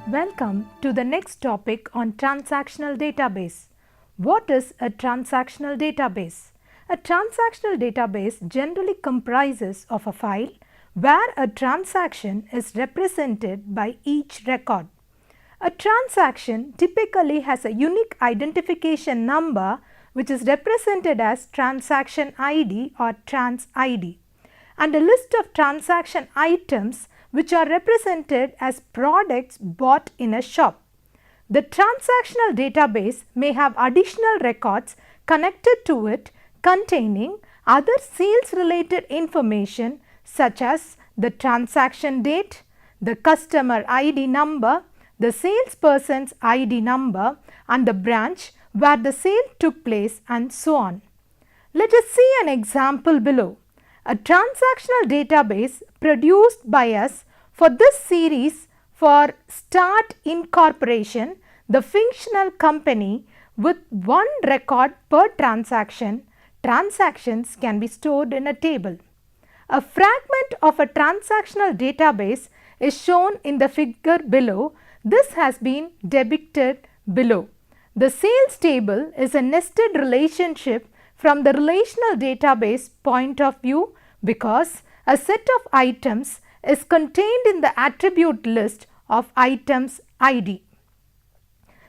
Welcome to the next topic on transactional database. What is a transactional database? A transactional database generally comprises of a file where a transaction is represented by each record. A transaction typically has a unique identification number which is represented as transaction ID or trans ID, and a list of transaction items which are represented as products bought in a shop. The transactional database may have additional records connected to it containing other sales related information such as the transaction date, the customer ID number, the salesperson's ID number and the branch where the sale took place, and so on. Let us see an example below. A transactional database produced by us for this series for Start Incorporation, the fictional company with one record per transaction. Transactions can be stored in a table. A fragment of a transactional database is shown in the figure below. This has been depicted below. The sales table is a nested relationship from the relational database point of view because a set of items is contained in the attribute list of items ID.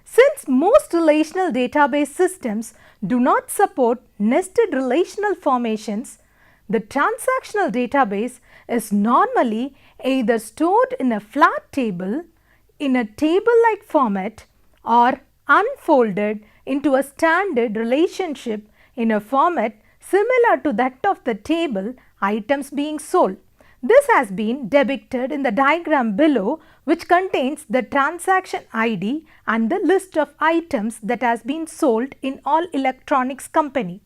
Since most relational database systems do not support nested relational formations, the transactional database is normally either stored in a flat table, in a table-like format, or unfolded into a standard relationship in a format similar to that of the table items being sold. This has been depicted in the diagram below, which contains the transaction ID and the list of items that has been sold in all electronics company.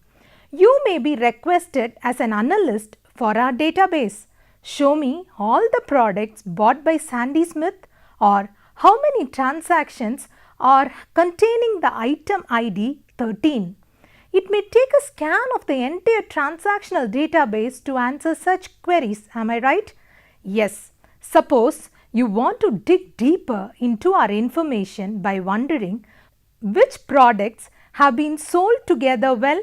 You may be requested as an analyst for our database. Show me all the products bought by Sandy Smith, or how many transactions are containing the item ID 13. It may take a scan of the entire transactional database to answer such queries. Am I right? Yes. Suppose you want to dig deeper into our information by wondering which products have been sold together well.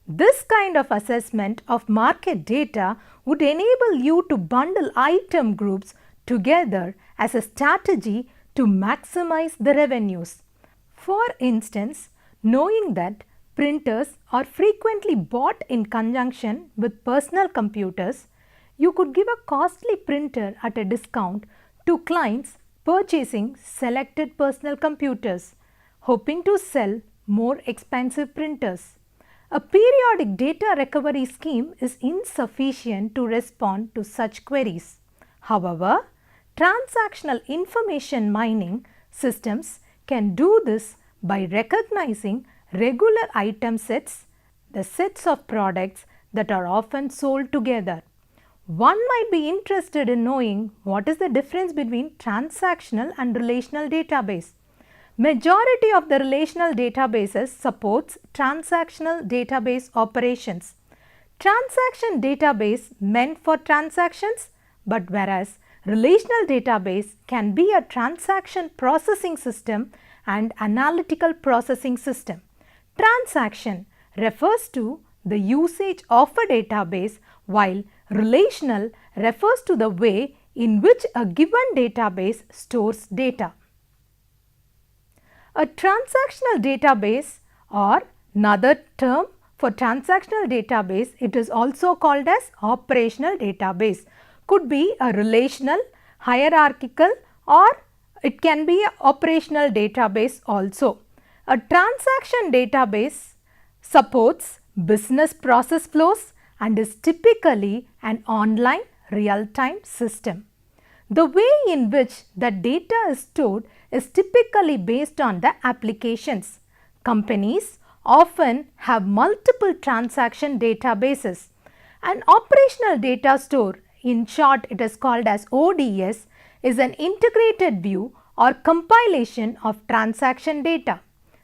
This kind of assessment of market data would enable you to bundle item groups together as a strategy to maximize the revenues. For instance, knowing that printers are frequently bought in conjunction with personal computers, you could give a costly printer at a discount to clients purchasing selected personal computers, hoping to sell more expensive printers. A periodic data recovery scheme is insufficient to respond to such queries. However, transactional information mining systems can do this by recognizing regular item sets, the sets of products that are often sold together. One might be interested in knowing what is the difference between transactional and relational database. Majority of the relational databases supports transactional database operations. Transaction database meant for transactions, but whereas relational database can be a transaction processing system and analytical processing system. Transaction refers to the usage of a database, while relational refers to the way in which a given database stores data. A transactional database, or another term for transactional database, it is also called as operational database, could be a relational, hierarchical, or it can be an operational database also. A transaction database supports business process flows and is typically an online real-time system. The way in which the data is stored is typically based on the applications. Companies often have multiple transaction databases. An operational data store, in short it is called as ODS, is an integrated view or compilation of transaction data.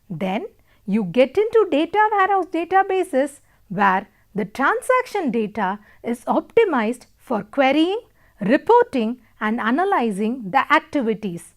Then you get into data warehouse databases where the transaction data is optimized for querying, reporting and analyzing the activities.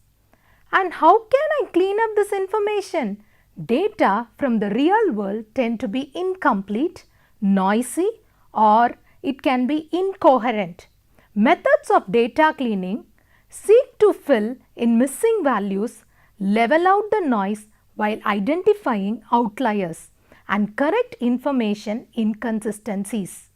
And how can I clean up this information? Data from the real world tend to be incomplete, noisy, or it can be incoherent. Methods of data cleaning seek to fill in missing values, level out the noise while identifying outliers, and correct information inconsistencies.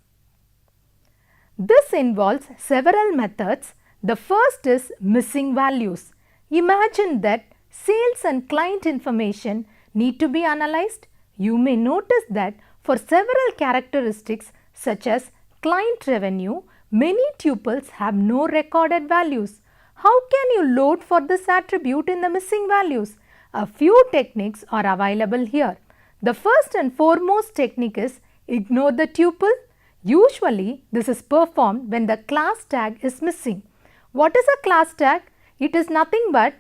This involves several methods. The first is missing values. Imagine that sales and client information need to be analyzed. You may notice that for several characteristics such as client revenue, many tuples have no recorded values. How can you load for this attribute in the missing values? A few techniques are available here. The first and foremost technique is ignore the tuple. Usually, this is performed when the class tag is missing. What is a class tag? It is nothing but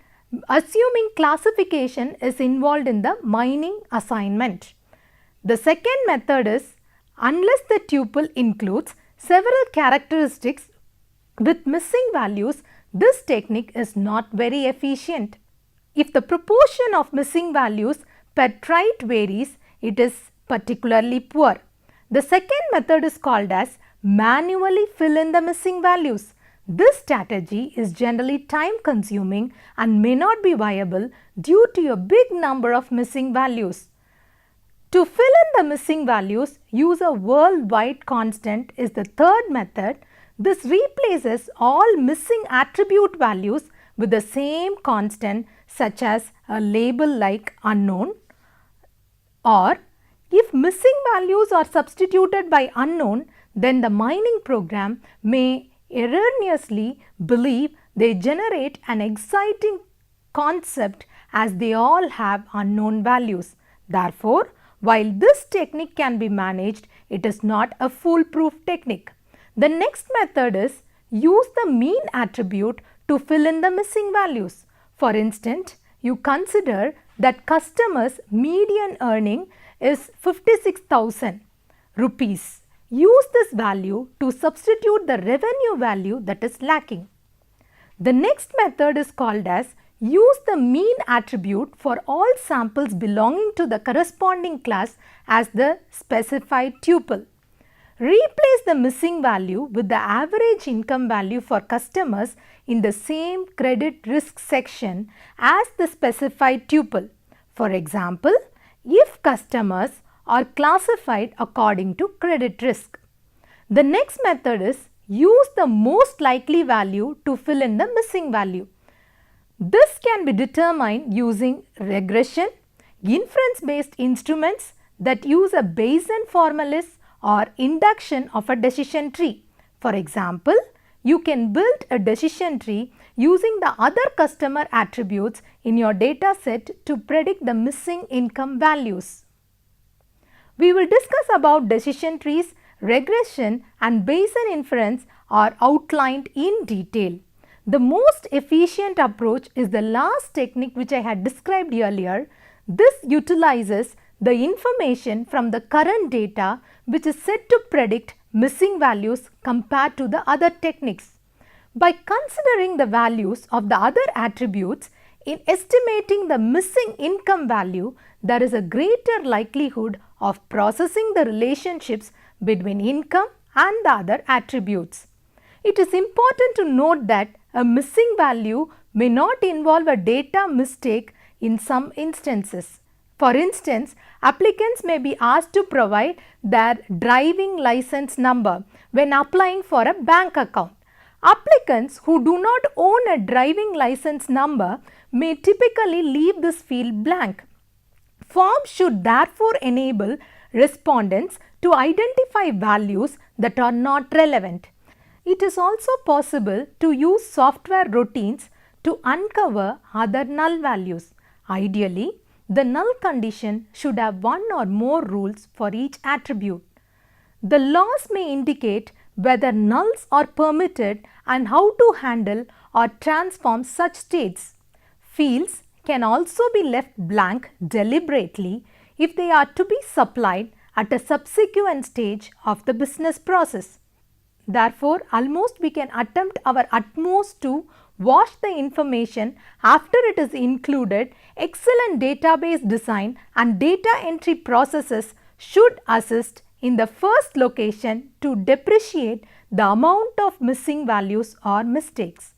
assuming classification is involved in the mining assignment. The second method is unless the tuple includes several characteristics with missing values, this technique is not very efficient. If the proportion of missing values per trait varies, it is particularly poor. The second method is called as manually fill in the missing values. This strategy is generally time consuming and may not be viable due to a big number of missing values. To fill in the missing values, use a worldwide constant is the third method. This replaces all missing attribute values with the same constant such as a label like unknown, or if missing values are substituted by unknown, then the mining program may erroneously believe they generate an exciting concept as they all have unknown values. Therefore, while this technique can be managed, it is not a foolproof technique. The next method is use the mean attribute to fill in the missing values. For instance, you consider that customers' median earning is 56,000 rupees. Use this value to substitute the revenue value that is lacking. The next method is called as use the mean attribute for all samples belonging to the corresponding class as the specified tuple. Replace the missing value with the average income value for customers in the same credit risk section as the specified tuple. For example, if customers are classified according to credit risk. The next method is use the most likely value to fill in the missing value. This can be determined using regression, inference-based instruments that use a Bayesian formulas or induction of a decision tree. For example, you can build a decision tree using the other customer attributes in your data set to predict the missing income values. We will discuss about decision trees, regression and Bayesian inference are outlined in detail. The most efficient approach is the last technique which I had described earlier. This utilizes the information from the current data which is said to predict missing values compared to the other techniques. By considering the values of the other attributes in estimating the missing income value, there is a greater likelihood of processing the relationships between income and the other attributes. It is important to note that a missing value may not involve a data mistake in some instances. For instance, applicants may be asked to provide their driving license number when applying for a bank account. Applicants who do not own a driving license number may typically leave this field blank. Forms should therefore enable respondents to identify values that are not relevant. It is also possible to use software routines to uncover other null values. Ideally, the null condition should have one or more rules for each attribute. The laws may indicate whether nulls are permitted and how to handle or transform such states. Fields can also be left blank deliberately if they are to be supplied at a subsequent stage of the business process. Therefore, almost we can attempt our utmost to wash the information after it is included, excellent database design and data entry processes should assist in the first location to depreciate the amount of missing values or mistakes.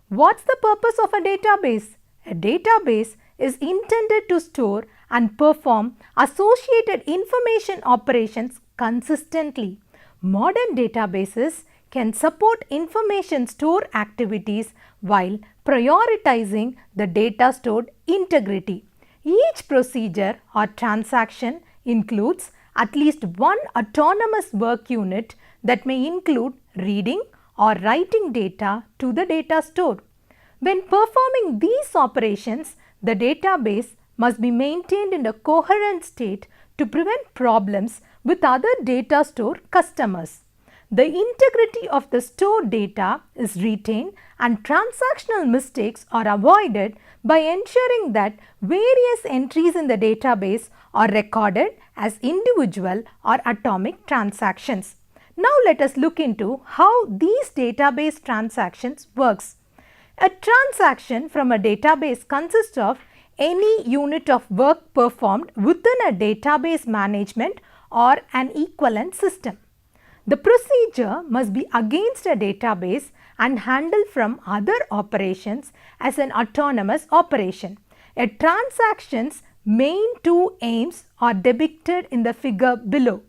What's the purpose of a database? A database is intended to store and perform associated information operations consistently. Modern databases can support information store activities while prioritizing the data stored integrity. Each procedure or transaction includes at least one autonomous work unit that may include reading or writing data to the data stored. When performing these operations, the database must be maintained in a coherent state to prevent problems with other data store customers. The integrity of the stored data is retained and transactional mistakes are avoided by ensuring that various entries in the database are recorded as individual or atomic transactions. Now let us look into how these database transactions works. A transaction from a database consists of any unit of work performed within a database management or an equivalent system. The procedure must be against a database and handled from other operations as an autonomous operation. A transaction's main two aims are depicted in the figure below.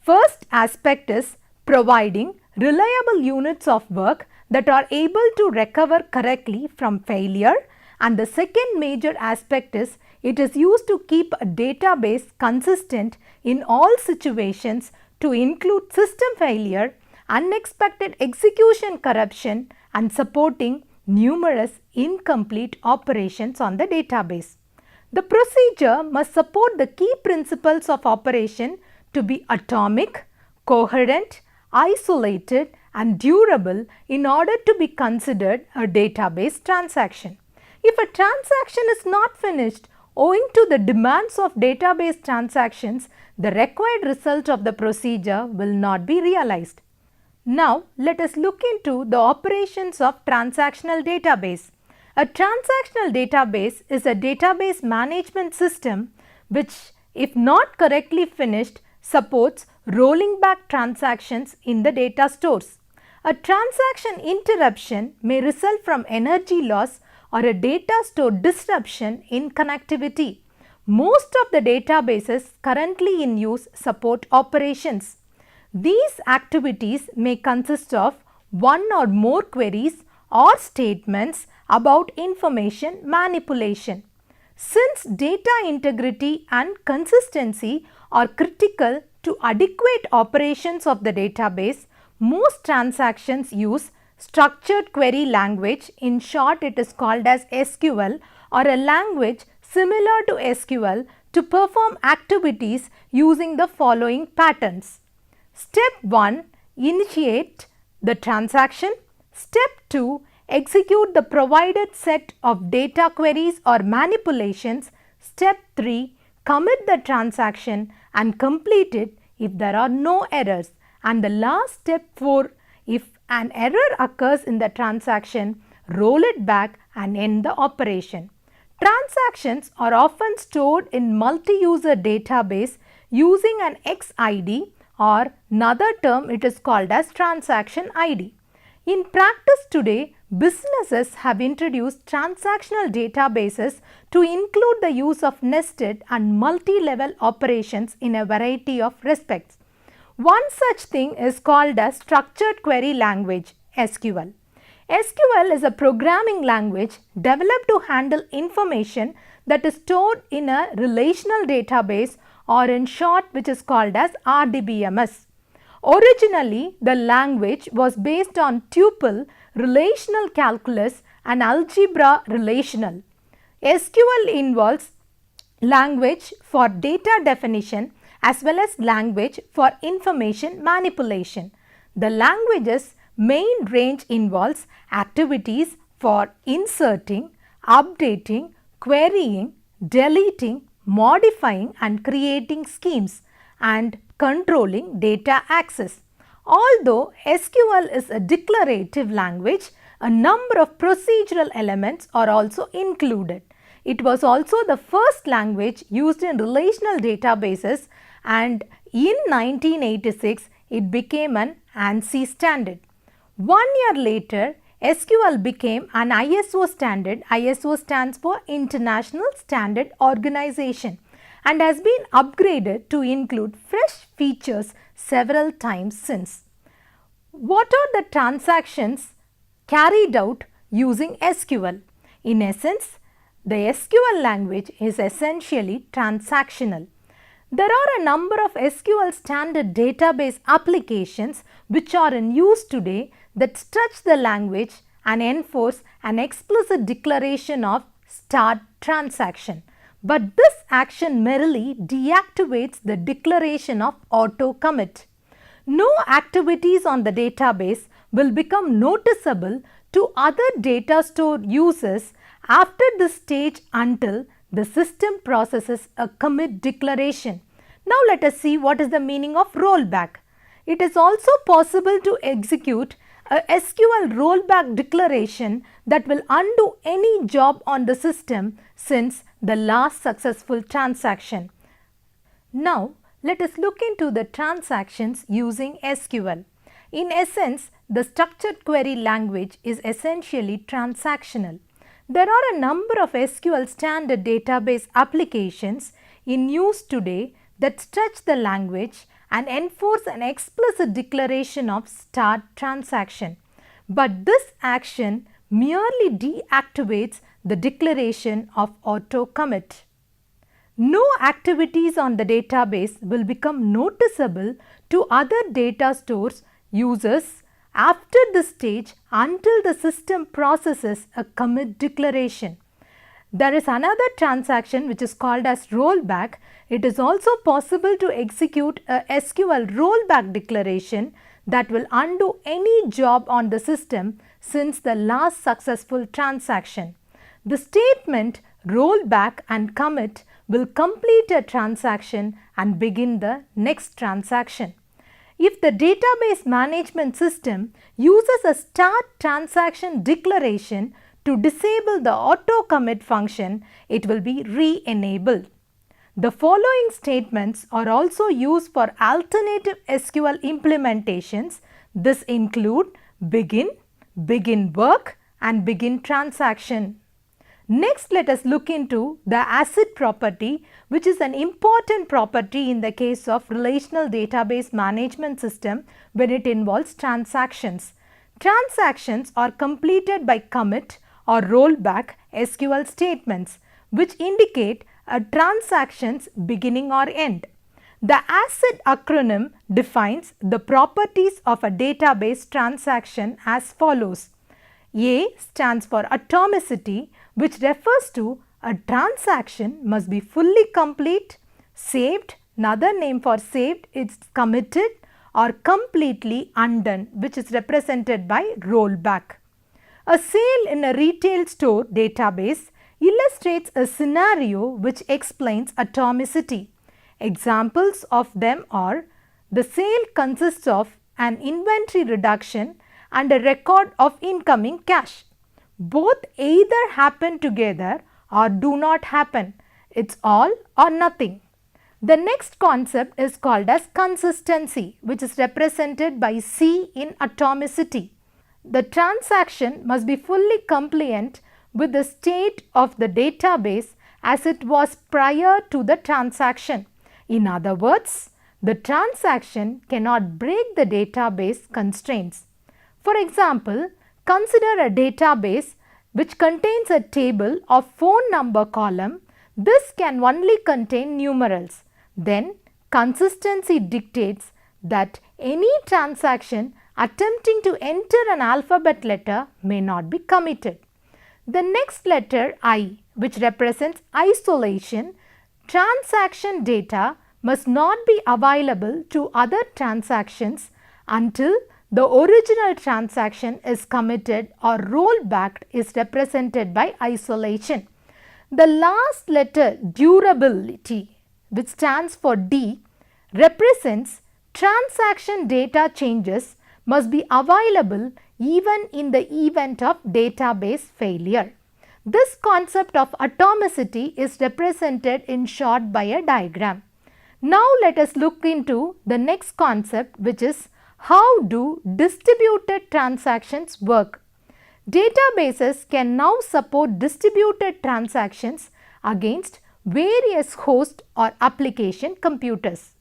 First aspect is providing reliable units of work that are able to recover correctly from failure, and the second major aspect is it is used to keep a database consistent in all situations to include system failure, unexpected execution corruption and supporting numerous incomplete operations on the database. The procedure must support the key principles of operation to be atomic, coherent, isolated and durable in order to be considered a database transaction. If a transaction is not finished owing to the demands of database transactions, the required result of the procedure will not be realized. Now, let us look into the operations of transactional database. A transactional database is a database management system which, if not correctly finished, supports rolling back transactions in the data stores. A transaction interruption may result from energy loss or a data store disruption in connectivity. Most of the databases currently in use support operations. These activities may consist of one or more queries or statements about information manipulation. Since data integrity and consistency are critical to adequate operations of the database, most transactions use structured query language, in short it is called as SQL, or a language similar to SQL to perform activities using the following patterns. Step 1. Initiate the transaction. Step 2. Execute the provided set of data queries or manipulations. Step 3. Commit the transaction and complete it if there are no errors. And the last step 4. If an error occurs in the transaction, roll it back and end the operation. Transactions are often stored in multi-user database using an XID, or another term it is called as transaction ID. In practice today, businesses have introduced transactional databases to include the use of nested and multi-level operations in a variety of respects. One such thing is called as structured query language, SQL. SQL is a programming language developed to handle information that is stored in a relational database, or in short which is called as RDBMS. Originally, the language was based on tuple, relational calculus and algebra relational. SQL involves language for data definition as well as language for information manipulation. The language's main range involves activities for inserting, updating, querying, deleting, modifying and creating schemes and controlling data access. Although SQL is a declarative language, a number of procedural elements are also included. It was also the first language used in relational databases, and in 1986 it became an ANSI standard. 1 year later, SQL became an ISO standard. ISO stands for International Standard Organization, and has been upgraded to include fresh features several times since. What are the transactions carried out using SQL? In essence, the SQL language is essentially transactional. There are a number of SQL standard database applications which are in use today that stretch the language and enforce an explicit declaration of start transaction. But this action merely deactivates the declaration of auto commit. No activities on the database will become noticeable to other data store users after this stage until the system processes a commit declaration. Now let us see what is the meaning of rollback. It is also possible to execute a SQL rollback declaration that will undo any job on the system since the last successful transaction. Now let us look into the transactions using SQL. In essence, the structured query language is essentially transactional. There are a number of SQL standard database applications in use today that stretch the language and enforce an explicit declaration of start transaction. But this action merely deactivates the declaration of auto commit. No activities on the database will become noticeable to other data stores users after this stage until the system processes a commit declaration. There is another transaction which is called as rollback. It is also possible to execute a SQL rollback declaration that will undo any job on the system since the last successful transaction. The statement rollback and commit will complete a transaction and begin the next transaction. If the database management system uses a start transaction declaration to disable the auto commit function, it will be re-enabled. The following statements are also used for alternative SQL implementations. This include begin, begin work and begin transaction. Next, let us look into the ACID property, which is an important property in the case of relational database management system when it involves transactions. Transactions are completed by commit or rollback SQL statements, which indicate a transaction's beginning or end. The ACID acronym defines the properties of a database transaction as follows. A stands for atomicity, which refers to a transaction must be fully complete, saved, another name for saved is committed, or completely undone, which is represented by rollback. A sale in a retail store database illustrates a scenario which explains atomicity. Examples of them are the sale consists of an inventory reduction and a record of incoming cash. Both either happen together or do not happen. It's all or nothing. The next concept is called as consistency, which is represented by C in atomicity. The transaction must be fully compliant with the state of the database as it was prior to the transaction. In other words, the transaction cannot break the database constraints. For example, consider a database which contains a table of phone number column. This can only contain numerals. Then, consistency dictates that any transaction attempting to enter an alphabet letter may not be committed. The next letter I, which represents isolation, transaction data must not be available to other transactions until the original transaction is committed or rollback is represented by isolation. The last letter durability, which stands for D, represents transaction data changes must be available even in the event of database failure. This concept of atomicity is represented in short by a diagram. Now let us look into the next concept, which is how do distributed transactions work. Databases can now support distributed transactions against various host or application computers.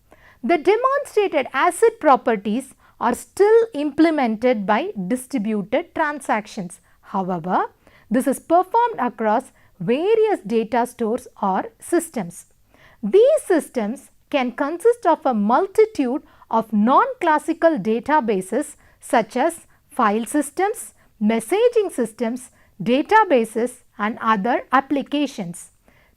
The demonstrated ACID properties are still implemented by distributed transactions. However, this is performed across various data stores or systems. These systems can consist of a multitude of non-classical databases such as file systems, messaging systems, databases and other applications.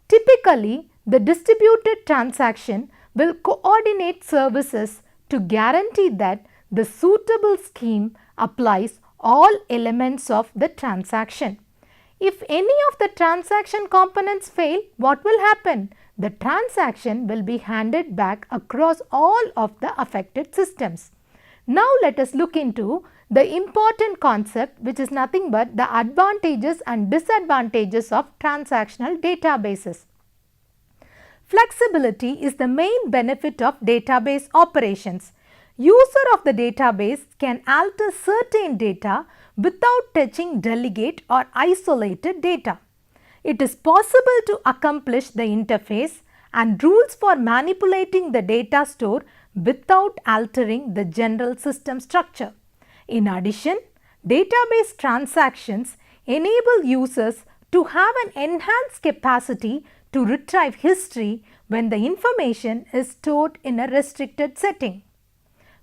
Typically, the distributed transaction will coordinate services to guarantee that the suitable scheme applies all elements of the transaction. If any of the transaction components fail, what will happen? The transaction will be handed back across all of the affected systems. Now let us look into the important concept, which is nothing but the advantages and disadvantages of transactional databases. Flexibility is the main benefit of database operations. User of the database can alter certain data without touching delegate or isolated data. It is possible to accomplish the interface and rules for manipulating the data store without altering the general system structure. In addition, database transactions enable users to have an enhanced capacity to retrieve history when the information is stored in a restricted setting.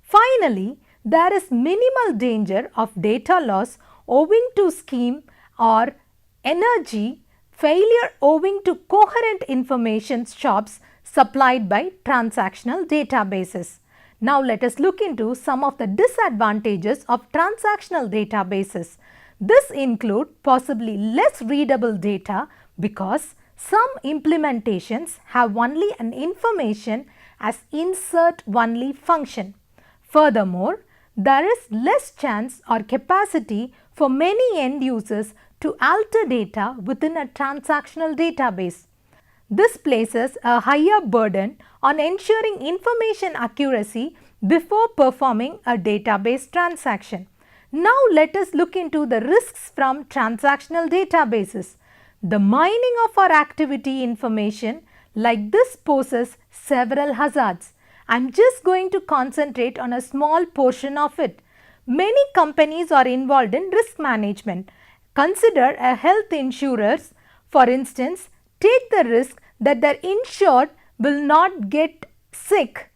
Finally, there is minimal danger of data loss owing to scheme or energy failure owing to coherent information shops supplied by transactional databases. Now let us look into some of the disadvantages of transactional databases. This include possibly less readable data because some implementations have only an information as insert only function. Furthermore, there is less chance or capacity for many end users to alter data within a transactional database. This places a higher burden on ensuring information accuracy before performing a database transaction. Now let us look into the risks from transactional databases. The mining of our activity information like this poses several hazards. I am just going to concentrate on a small portion of it. Many companies are involved in risk management. Consider a health insurers, for instance, take the risk that their insured will not get sick.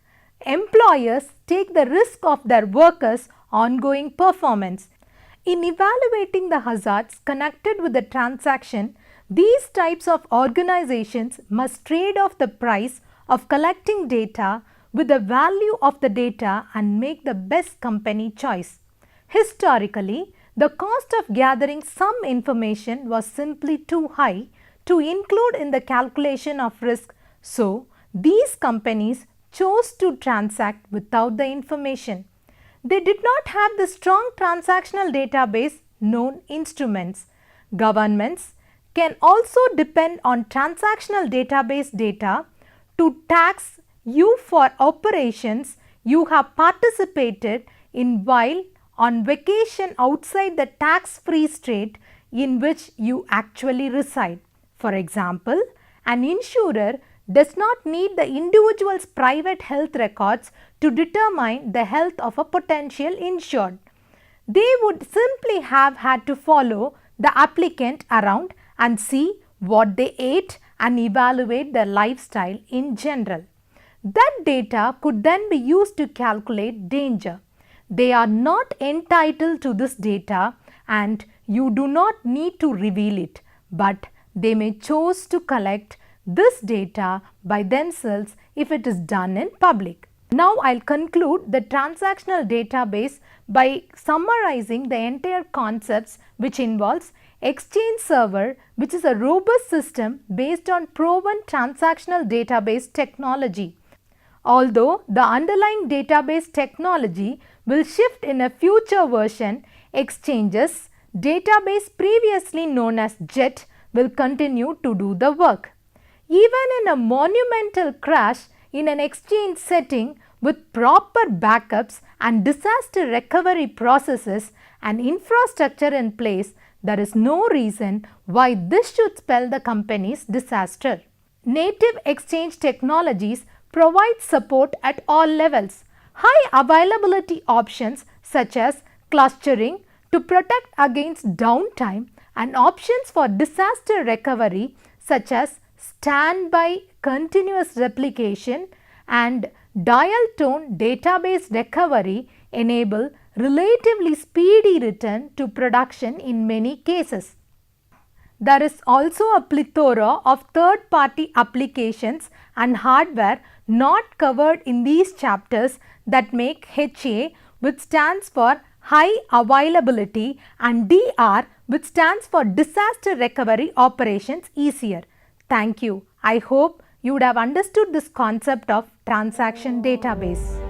Employers take the risk of their workers' ongoing performance. In evaluating the hazards connected with the transaction, these types of organizations must trade off the price of collecting data with the value of the data and make the best company choice. Historically, the cost of gathering some information was simply too high to include in the calculation of risk, so these companies chose to transact without the information. They did not have the strong transactional database known instruments. Governments can also depend on transactional database data to tax you for operations you have participated in while on vacation outside the tax-free state in which you actually reside. For example, an insurer does not need the individual's private health records to determine the health of a potential insured. They would simply have had to follow the applicant around and see what they ate and evaluate their lifestyle in general. That data could then be used to calculate danger. They are not entitled to this data and you do not need to reveal it, but they may choose to collect this data by themselves if it is done in public. Now I'll conclude the transactional database by summarizing the entire concepts, which involves Exchange Server, which is a robust system based on proven transactional database technology. Although the underlying database technology will shift in a future version, exchanges database previously known as JET will continue to do the work. Even in a monumental crash in an exchange setting with proper backups and disaster recovery processes and infrastructure in place, there is no reason why this should spell the company's disaster. Native exchange technologies provide support at all levels. High availability options such as clustering to protect against downtime and options for disaster recovery such as standby continuous replication and dial tone database recovery enable relatively speedy return to production in many cases. There is also a plethora of third-party applications and hardware not covered in these chapters that make HA, which stands for High Availability, and DR, which stands for Disaster Recovery Operations, easier. Thank you. I hope you would have understood this concept of transaction database.